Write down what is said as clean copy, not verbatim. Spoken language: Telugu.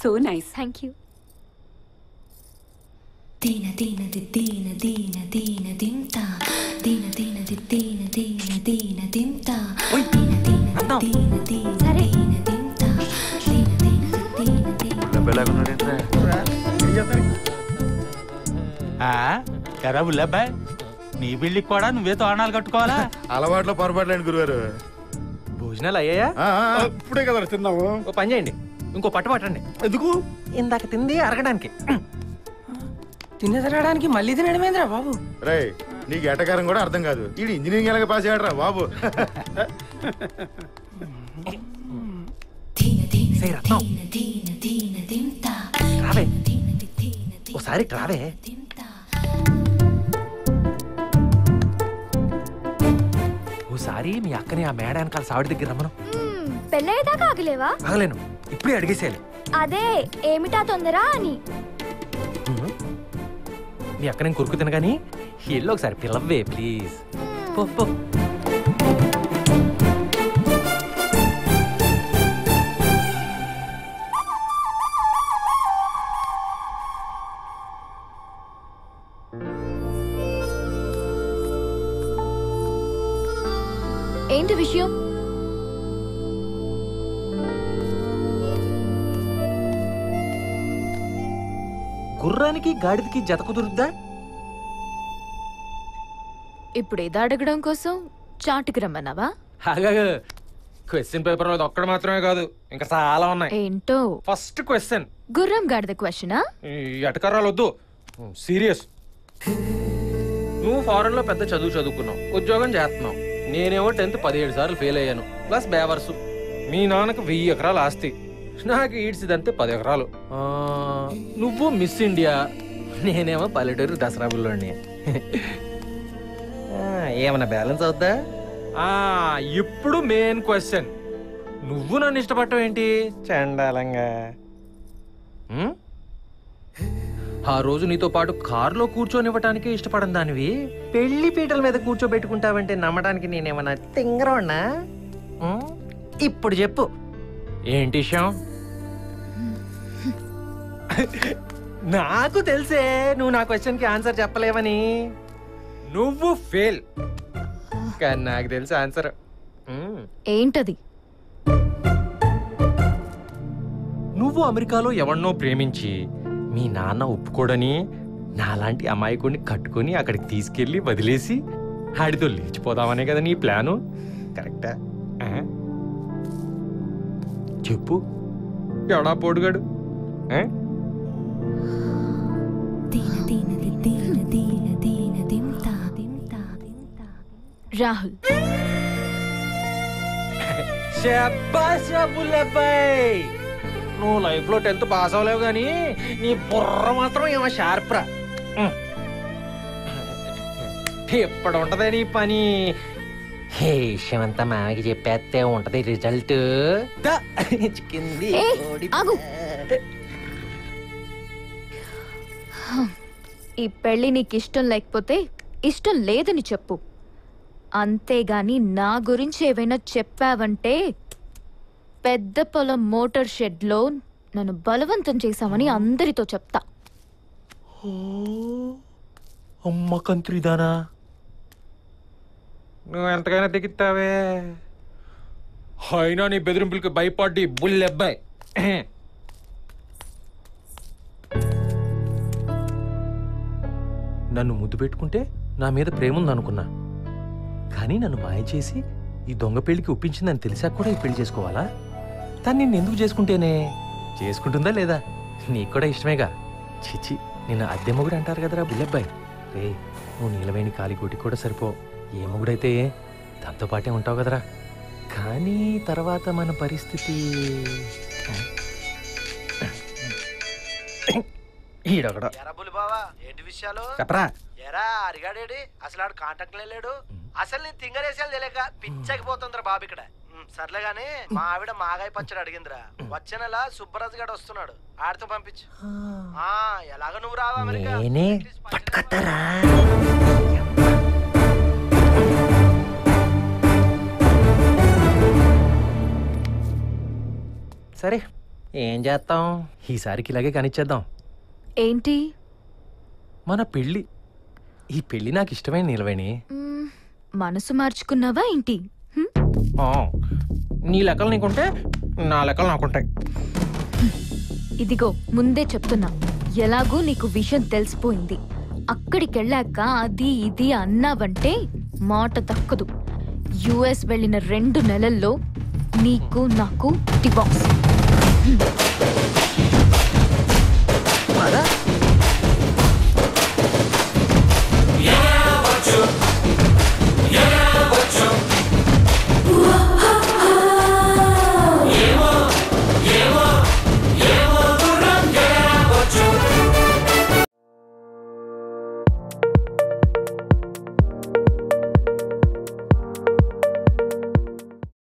So nice. Thank you. దీన దీన దీన దీన దీన దింతా దీన దీన దీన దీన దీన దింతా దీన దీన దీన దీన సరే దీన దింతా దీన దీన దీన ఎరా బుల్లబ్బాయ్, నీ బిల్డికి కూడా నువ్వే తోరణాలు కట్టుకోవాలా? అలవాట్లో పొరపాట్లేండి గురుగారు. భోజనాలు అయ్యాయా? ఇప్పుడే కదా తిన్నాము. ఓ పని చేయండి, ఇంకో పట్టు పట్టండి. ఎందుకు? ఇందాక తింది అరగడానికి. తిన్న తినడానికి మళ్ళీ తినడమేంద్రా బాబు? రే, నీకు ఎటకారం కూడా అర్థం కాదు. ఇది ఇంజనీరింగ్ ఎలాగ పాస్ అయ్యాడరా బాబు. సే రత్నం, దీన దీన దింతా రావే దీన దీన ఓసారి రావే. దింతా ఓసారి మీ అక్కని ఆ మేడ వెనకాల సావిడి దగ్గర రమ్మను. పెళ్ళయ్యేదాకా ఆగలేవా? ఆగలేను, ఇప్పుడే అడిగేసేయాలి. అదే ఏమిటా తొందర అని. మీ అక్క నేను కొరుకు తినగాని ఇల్లు ఒకసారి పిలవ్వే ప్లీజ్. పో పో. ఏంటి విషయం? గుర్రానికి గాడిదకి జత కుదురుద్దా? ఇప్పుడు ఏదో అడగడం కోసం చాటుకు రమ్మన్నావా? అలాగే క్వశ్చన్ పేపర్ లో ఒక్కడ మాత్రమే కాదు, ఇంకా చాలా ఉన్నాయి. ఏంటో? ఫస్ట్ క్వశ్చన్, గుర్రం గాడిద క్వశ్చనా? ఎటకరాలు వద్దు, సీరియస్. నువ్వు ఫారెన్ లో పెద్ద చదువుకున్నావు, ఉద్యోగం చేస్తున్నావు. నేనేమో 10th 17 సార్లు ఫెయిల్ అయ్యాను, ప్లస్ బేవర్సు. మీ నాన్నకు 1000 ఎకరాలు ఆస్తి, నాకు ఈడ్చిదంతే 10 ఎకరాలు. నువ్వు మిస్ ఇండియా, నేనేమో పల్లెటూరు దసరా బుల్లోని. ఏమన్నా బ్యాలెన్స్ అవుద్దా? ఇప్పుడు మెయిన్ క్వశ్చన్, నువ్వు నన్ను ఇష్టపడటం ఏంటి చండాలంగా? ఆ రోజు నీతో పాటు కారులో కూర్చొనివ్వటానికి ఇష్టపడను దానివి, పెళ్లి పీటల మీద కూర్చోబెట్టుకుంటావంటే నమ్మడానికి నేనేమన్నా తింగరోన్నా? ఇప్పుడు చెప్పు ఏంటి విషయం? నాకు తెలిసే నువ్వు నా క్వశ్చన్కి ఆన్సర్ చెప్పలేవని. నువ్వు ఫెయిల్, కానీ నాకు తెలుసు ఆన్సర్. ఏంటది? నువ్వు అమెరికాలో ఎవరినో ప్రేమించి మీ నాన్న ఒప్పుకోడని నాలాంటి అమాయకుడిని కట్టుకొని అక్కడికి తీసుకెళ్లి వదిలేసి ఆడితో లేచిపోదామనే కదా నీ ప్లాను, కరెక్టా? చెప్పు, ఎవడా పోడుగాడు? దీన దీన దీన దీన దీన దింతా దింతా దింతా రాహుల్. నువ్వు లైఫ్ లో 10th పాస్ అవ్వలేవు గానీ నీ బుర్ర మాత్రం ఏమో షార్ప్రా. ఎప్పుడు ఉంటదే నీ పని? హే విషయమంతా మామకి చెప్పేస్తే ఉంటది రిజల్ట్. ఈ పెళ్లి నీకు ఇష్టం లేకపోతే ఇష్టం లేదని చెప్పు, అంతేగాని నా గురించి ఏవైనా చెప్పావంటే పెద్ద పొలం మోటార్ షెడ్ లో నన్ను బలవంతం చేశామని అందరితో చెప్తా. అమ్మ కంత్రిదానా, నువ్వు ఎంతకైనా దిగుతావే. అయినా నీ బెదిరింపులకి భయపడి బుల్లెబ్బాయి. నన్ను ముద్దు పెట్టుకుంటే నా మీద ప్రేమ ఉందనుకున్నా, కానీ నన్ను మాయ చేసి ఈ దొంగ పెళ్లికి ఒప్పించిందని తెలిసాక కూడా ఈ పెళ్లి చేసుకోవాలా? తను నిన్ను ఎందుకు చేసుకుంటేనే? చేసుకుంటుందా లేదా? నీకు కూడా ఇష్టమేగా. చిచి, నిన్ను అద్దె మొగుడు అంటారు కదరా బుల్లెబ్బాయి. రే, నువ్వు నీలవేణి కాలిగోటి కూడా సరిపో. ఏ మొగుడైతే దాంతో పాటే ఉంటావు కదరా. కానీ తర్వాత మన పరిస్థితి ఈడొకడు. ఏంటి విషయాలు చెప్పరా? ఎరా అరిగాడేడి అసలు ఆడు కాంటాక్ట్ లేడు. అసలు నేను తింగరేసాలు తెలియక పిచ్చకిపోతుందిరా బాబు ఇక్కడ. సర్లే గాని మా ఆవిడ మాగాయ పచ్చడి అడిగిందిరా. వచ్చే నెల సుబ్బరాజు గారు వస్తున్నాడు, ఆడితో పంపించు. ఎలాగ నువ్వు రావా అమెరికా? పట్టుకొస్తారా? సరే, ఏం చేస్తాం ఈసారికి ఇలాగే కానిచ్చేద్దాం. ఏంటి? మన పెళ్ళి. ఈ పెళ్ళి నాకు ఇష్టమైన నీలవేణి. మనసు మార్చుకున్నావా ఏంటి? నీ లెక్కలు నీకుంటే నా లెక్కలు నాకుంటాయి. ఇదిగో ముందే చెప్తున్నా, ఎలాగూ నీకు విషయం తెలిసిపోయింది. అక్కడికెళ్ళాక అది ఇది అన్నావంటే మాట దక్కదు. యుఎస్ వెళ్ళిన 2 నెలల్లో నీకు నాకు డివోర్స్.